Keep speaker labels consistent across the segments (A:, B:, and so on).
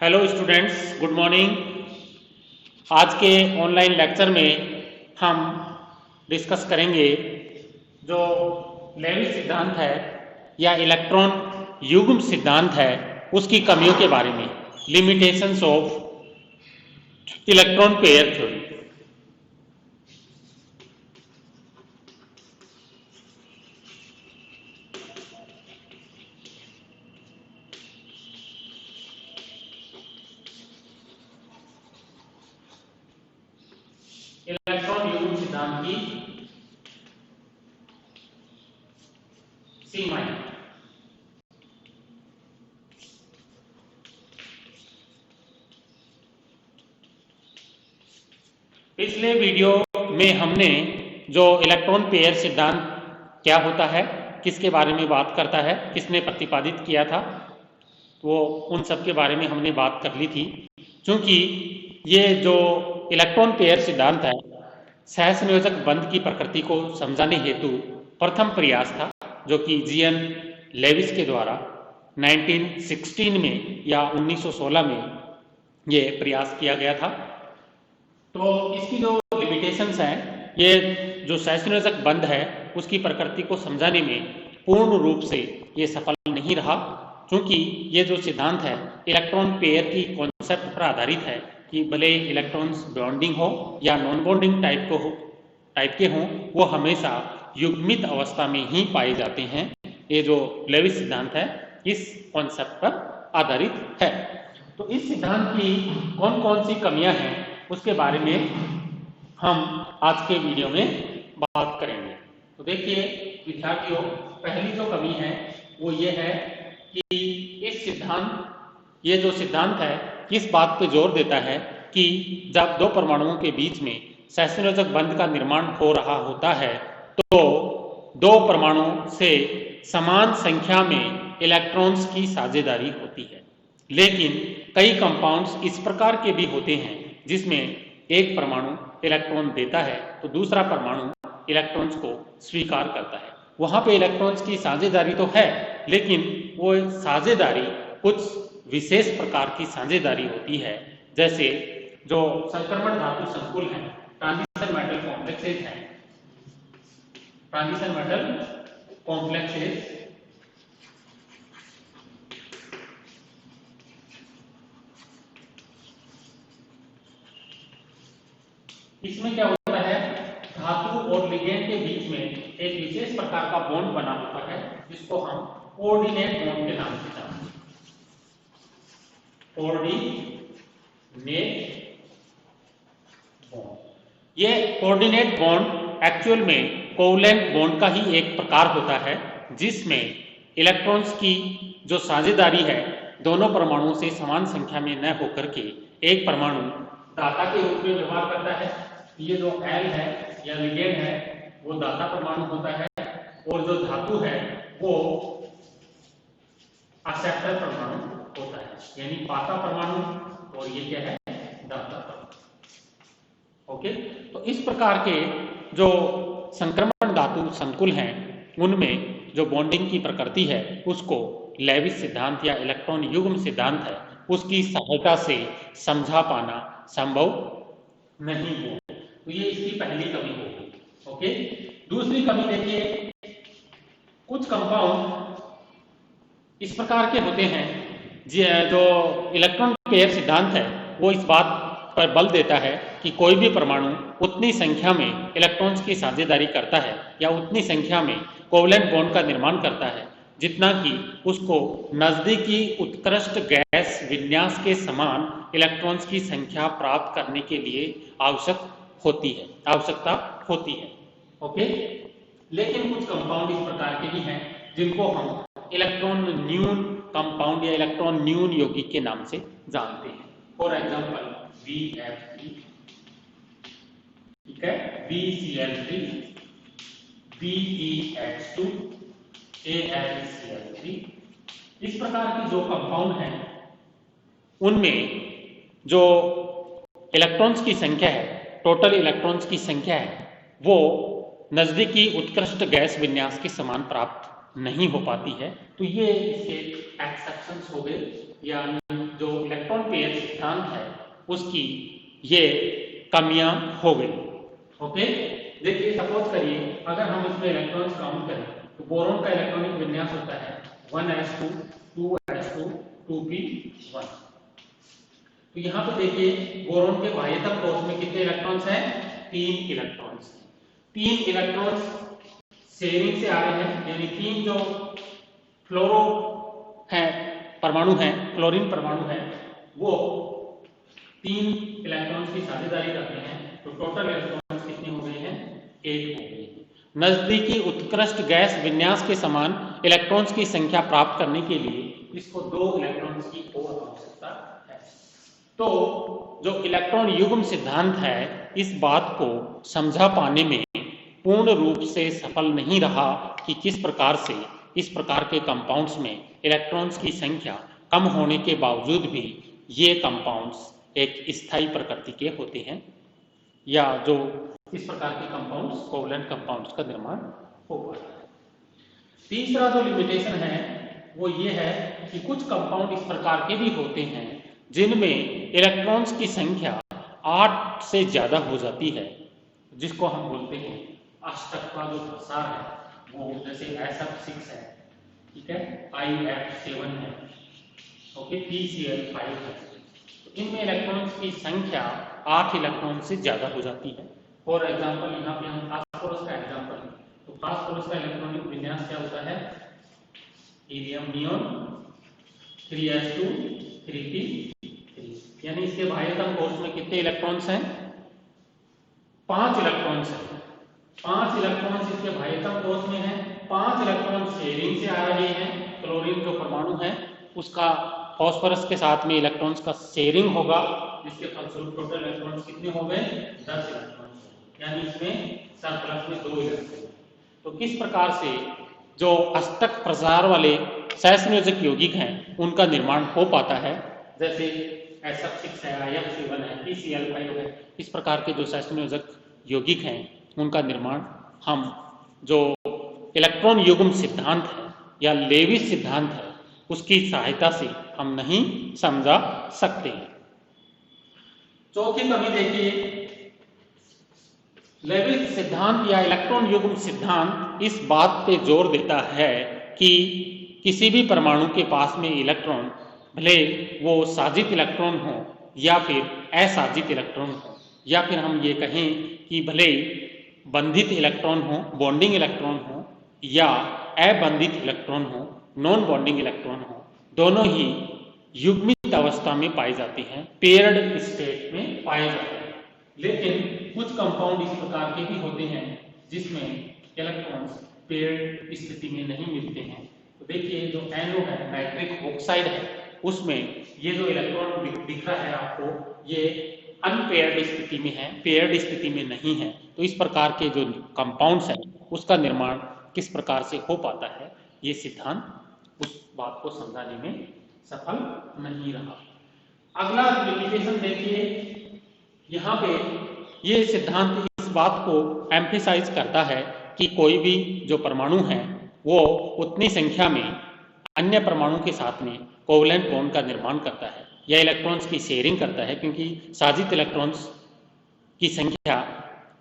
A: Hello students, good morning. आज के online lecture में हम डिस्कस करेंगे जो लेविस सिद्धांत है या इलेक्ट्रॉन युग्म सिद्धांत है उसकी कमियों के बारे में, limitations of electron pair theory. Electron युग्म सिद्धांत की सीमाएं। पिछले वीडियो में हमने जो इलेक्ट्रॉन पेयर सिद्धांत क्या होता है, किसके बारे में बात करता है, किसने प्रतिपादित किया था, वो उन सब के बारे में हमने बात कर ली थी। क्योंकि ये जो इलेक्ट्रॉन पेयर सिद्धांत है सहसंयोजक बंध की प्रकृति को समझाने हेतु प्रथम प्रयास था, जो कि जीएन लेविस के द्वारा 1916 में या 1916 में ये प्रयास किया गया था। तो इसकी जो लिमिटेशंस हैं, ये जो सहसंयोजक बंध है उसकी प्रकृति को समझाने में पूर्ण रूप से ये सफल नहीं रहा, क्योंकि ये जो सिद्धांत है इलेक्ट्रॉन पेयर की कॉन्सेप्ट पर आधारित है कि भले इलेक्ट्रॉन्स बॉन्डिंग हो या नॉन बॉन्डिंग टाइप के हों, वो हमेशा युग्मित अवस्था में ही पाए जाते हैं। ये जो लेविस सिद्धांत है इस कॉन्सेप्ट पर आधारित है। तो इस सिद्धांत की कौन कौन सी कमियां हैं उसके बारे में हम आज के वीडियो में बात करेंगे। तो देखिए विद्यार्थियों, पहली जो कमी है वो ये है कि ये जो सिद्धांत है किस बात पे जोर देता है कि जब दो परमाणुओं के बीच में सहसंयोजक बंध का निर्माण हो रहा होता है तो दो परमाणुओं से समान संख्या में इलेक्ट्रॉन्स की साझेदारी होती है। लेकिन कई कंपाउंड्स इस प्रकार के भी होते हैं जिसमें एक परमाणु इलेक्ट्रॉन देता है तो दूसरा परमाणु इलेक्ट्रॉन्स को स्वीकार करता है। वहां पे इलेक्ट्रॉन्स की साझेदारी तो है, लेकिन वो साझेदारी कुछ विशेष प्रकार की साझेदारी होती है, जैसे जो संक्रमण धातु संकुल है, ट्रांजिशन मेटल कॉम्प्लेक्सेस हैं, ट्रांजिशन मेटल कॉम्प्लेक्सेस, इसमें क्या होता है, धातु और लिगेंड के बीच में एक विशेष प्रकार का बॉन्ड बना होता है जिसको हम कोऑर्डिनेट बॉन्ड के नाम से जानते हैं। कोऑर्डिनेट बॉन्ड, ये कोऑर्डिनेट बॉन्ड एक्चुअल में कोवलेंट बॉन्ड का ही एक प्रकार होता है जिसमें इलेक्ट्रॉन्स की जो साझेदारी है दोनों परमाणुओं से समान संख्या में न होकर के एक परमाणु दाता के रूप में व्यवहार करता है। ये जो L है या लिगेंड है वो दाता परमाणु होता है और जो धातु है वो एक्सेप्टर परमाणु होता है, यानी पाता परमाणु, और ये क्या है, दाता परमाणु। ओके, तो इस प्रकार के जो संक्रमण धातु संकुल हैं उनमें जो बॉन्डिंग की प्रकृति है उसको लेविस सिद्धांत या इलेक्ट्रॉन युग्म सिद्धांत है उसकी सहायता से समझा पाना संभव नहीं हो। तो ये इसकी पहली कमी होगी। ओके, दूसरी कमी देखिए, कुछ कंपाउंड इस प्रकार के होते हैं जो इलेक्ट्रॉन पेयर सिद्धांत है वो इस बात पर बल देता है कि कोई भी परमाणु उतनी संख्या में इलेक्ट्रॉन्स की साझेदारी करता है या उतनी संख्या में कोवलेंट बॉन्ड का निर्माण करता है जितना कि उसको नजदीकी उत्कृष्ट गैस विन्यास के समान इलेक्ट्रॉन्स की संख्या प्राप्त करने के लिए आवश्यकता होती है। ओके, लेकिन कुछ कंपाउंड इस प्रकार के भी हैं जिनको हम इलेक्ट्रॉन न्यून कंपाउंड या इलेक्ट्रॉन न्यून यौगिक के नाम से जानते हैं। फॉर एग्जांपल VF3, ठीक है, BCl3, BeH2, AlCl3, इस प्रकार की जो कंपाउंड हैं उनमें जो इलेक्ट्रॉन्स की संख्या है, टोटल इलेक्ट्रॉन्स की संख्या है, वो नजदीकी उत्कृष्ट गैस विन्यास के समान प्राप्त नहीं हो पाती है। तो ये इसके एक्सेप्शंस हो गए, या जो इलेक्ट्रॉन पेयर सिद्धांत है उसकी ये कमियां हो गई। ओके, देखिए सपोज करिए अगर हम इसमें इलेक्ट्रॉन्स काउंट करें तो बोरॉन का इलेक्ट्रॉनिक विन्यास होता है 1s2 2s2 2p1। तो यहाँ पे देखिए बोरॉन के बाह्यतम कोश में कितने इलेक्ट्रॉन्स हैं? 3 इलेक्ट्रॉन्स। 3 इलेक्ट्रॉन्स शेयरिंग से आ रहे हैं, यानी 3 जो फ्लोरो है परमाणु है, क्लोरीन परमाणु है, वो 3 इलेक्ट्रॉन्स की साझेदारी करते हैं। तो टोटल इलेक्ट्रॉन्स कितने हो गए हैं? 8 हो गए हैं। नजदीकी उत्कृष्ट गैस विन्यास के समान इलेक्ट्रॉन्स की संख्या प्राप्त करने के लिए इसको 2 इलेक्ट्रॉन्स की और आवश्यकता है। तो जो इलेक्ट्रॉन युग्म सिद्धांत है इस बात को समझा पाने में पूर्ण रूप से सफल नहीं रहा कि किस प्रकार से इस प्रकार के कंपाउंड्स में इलेक्ट्रॉन्स की संख्या कम होने के बावजूद भी ये कंपाउंड्स एक स्थायी प्रकृति के होते हैं, या जो इस प्रकार के कंपाउंड्स कोवलेंट कंपाउंड्स का निर्माण हो पाता है। तीसरा जो लिमिटेशन है वो ये है कि कुछ कंपाउंड इस प्रकार के भी होते हैं जिनमें इलेक्ट्रॉन्स की संख्या 8 से ज्यादा हो जाती है, जिसको हम बोलते हैं अष्टक का जो प्रसार है वो, जैसे SF6 है, ठीक है, IF7 है, ओके, PCl5 है। तो इनमें इलेक्ट्रॉन्स की संख्या 8 इलेक्ट्रॉन से ज्यादा हो जाती है। फॉर एग्जाम्पल यहाँ पे हम फास्फोरस का एग्जाम्पल, तो फास्फोरस का इलेक्ट्रॉनिक विन्यास क्या होता है? हीलियम नियोन 3s2 3p3, यानी इसके बाह्यतम कोश में कितने इलेक्ट्रॉन्स हैं? 5 इलेक्ट्रॉन्स हैं। 5 इलेक्ट्रॉन्स इसके बाह्यतम कोश में हैं। 5 इलेक्ट्रॉन शेयरिंग से आ रहे हैं। क्लोरीन जो परमाणु है उसका फास्फोरस के साथ में इलेक्ट्रॉन्स का शेयरिंग होगा, जिसके फलस्वरूप टोटल इलेक्ट्रॉन्स कितने हो गए? 10 इलेक्ट्रॉन्स, यानी इसमें सरप्लस में 2 इलेक्ट्रॉन। तो किस प्रकार से जो अष्टक प्रसार वाले सहसंयोजक यौगिक हैं उनका निर्माण हो पाता है, जैसे SF6 है, IF7 है, PCl5 है, इस प्रकार के जो सहसंयोजक यौगिक हैं उनका निर्माण हम जो इलेक्ट्रॉन युग्म सिद्धांत है या लेविस सिद्धांत है उसकी सहायता से हम नहीं समझा सकते हैं। चौथी कमी देखिए, लेविस सिद्धांत या इलेक्ट्रॉन युग्म सिद्धांत इस बात पे जोर देता है कि किसी भी परमाणु के पास में इलेक्ट्रॉन, भले वो साजित इलेक्ट्रॉन हो या फिर असाजित इलेक्ट्रॉन हो, या फिर हम ये कहें कि भले बंधित इलेक्ट्रॉन हो, बॉन्डिंग इलेक्ट्रॉन हो, या अबंधित इलेक्ट्रॉन हो, नॉन बॉन्डिंग इलेक्ट्रॉन हो, दोनों ही युग्मित अवस्था में पाए जाते हैं, पेयर्ड स्टेट में पाए जाते हैं। लेकिन कुछ कंपाउंड इस प्रकार के भी होते हैं जिसमें इलेक्ट्रॉन्स पेयर्ड स्थिति में नहीं मिलते हैं। तो देखिए जो NO है, नाइट्रिक ऑक्साइड है, उसमें ये जो इलेक्ट्रॉन दिख रहा है आपको, ये अनपेयर्ड स्थिति में है, पेयर्ड स्थिति में नहीं है। तो इस प्रकार के जो कंपाउंड्स हैं उसका निर्माण किस प्रकार से हो पाता है, ये सिद्धांत उस बात को समझाने में सफल नहीं रहा। अगला लिमिटेशन देखिए, यहाँ पे ये सिद्धांत इस बात को एम्फेसाइज करता है कि कोई भी जो परमाणु है वो उतनी संख्या में अन्य परमाणु के साथ में कोवलेंट बॉन्ड का निर्माण करता है या इलेक्ट्रॉन्स की शेयरिंग करता है, क्योंकि साजित इलेक्ट्रॉन्स की संख्या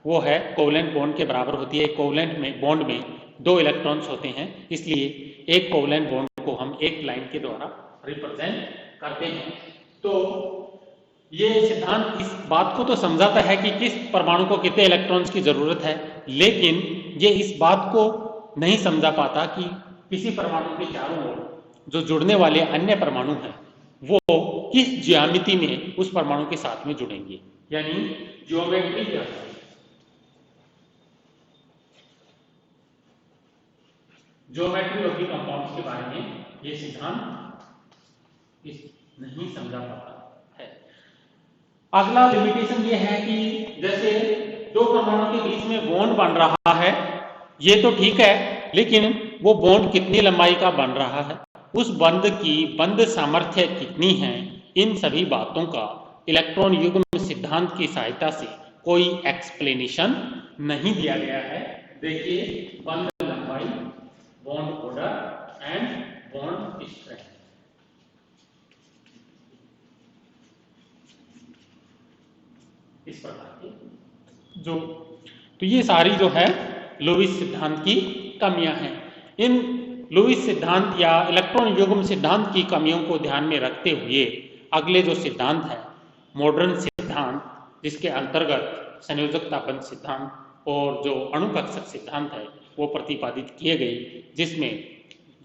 A: वो है कोवलेंट बॉन्ड के बराबर होती है। कोवलेंट में बॉन्ड में 2 इलेक्ट्रॉन्स होते हैं, इसलिए एक कोवलेंट बॉन्ड को हम एक लाइन के द्वारा रिप्रेजेंट करते हैं। तो ये सिद्धांत इस बात को तो समझाता है कि किस परमाणु को कितने इलेक्ट्रॉन्स की जरूरत है, लेकिन ये इस बात को नहीं समझा पाता कि किसी परमाणु के चारों ओर जो जुड़ने वाले अन्य परमाणु हैं वो किस ज्यामिति में उस परमाणु के साथ में जुड़ेंगे, यानी ज्योमेट्री क्या है। ज्योमेट्री ऑफ द कंपाउंड्स के बारे में ये सिद्धांत नहीं समझा पाता है। अगला लिमिटेशन ये है कि जैसे दो परमाणु के बीच में बॉन्ड बन रहा है, ये तो ठीक है, लेकिन वो बॉन्ड कितनी लंबाई का बन रहा है, उस बंध की बंध सामर्थ्य कितनी है, इन सभी बातों का इलेक्ट्रॉन युग्म सिद्धांत की सहायता से कोई एक्सप्लेनेशन नहीं दिया गया है। देखिए, बंध लंबाई, bond order and bond strength. इस प्रकार के जो, तो ये सारी जो है लुईस सिद्धांत की कमियां हैं। इन लुईस सिद्धांत या इलेक्ट्रॉन युग्म सिद्धांत की कमियों को ध्यान में रखते हुए अगले जो सिद्धांत है मॉडर्न सिद्धांत, जिसके अंतर्गत संयोजकता बंध सिद्धांत और जो अणुकक्षक सिद्धांत है वो प्रतिपादित किए गए, जिसमें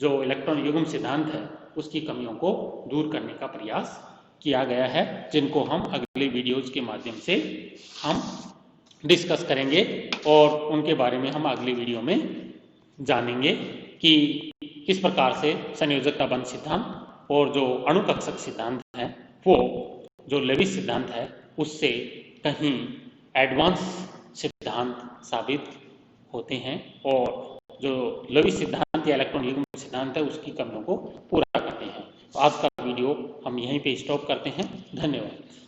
A: जो इलेक्ट्रॉन युग्म सिद्धांत है उसकी कमियों को दूर करने का प्रयास किया गया है, जिनको हम अगले वीडियोज के माध्यम से हम डिस्कस करेंगे और उनके बारे में हम अगले वीडियो में जानेंगे कि किस प्रकार से संयोजकता बंध सिद्धांत और जो अणुकक्षक सिद्धांत है वो जो लेविस सिद्धांत है उससे कहीं एडवांस सिद्धांत साबित होते हैं और जो लेविस सिद्धांत या इलेक्ट्रॉन युग्म सिद्धांत है उसकी कमियों को पूरा करते हैं। तो आज का वीडियो हम यहीं पे स्टॉप करते हैं। धन्यवाद।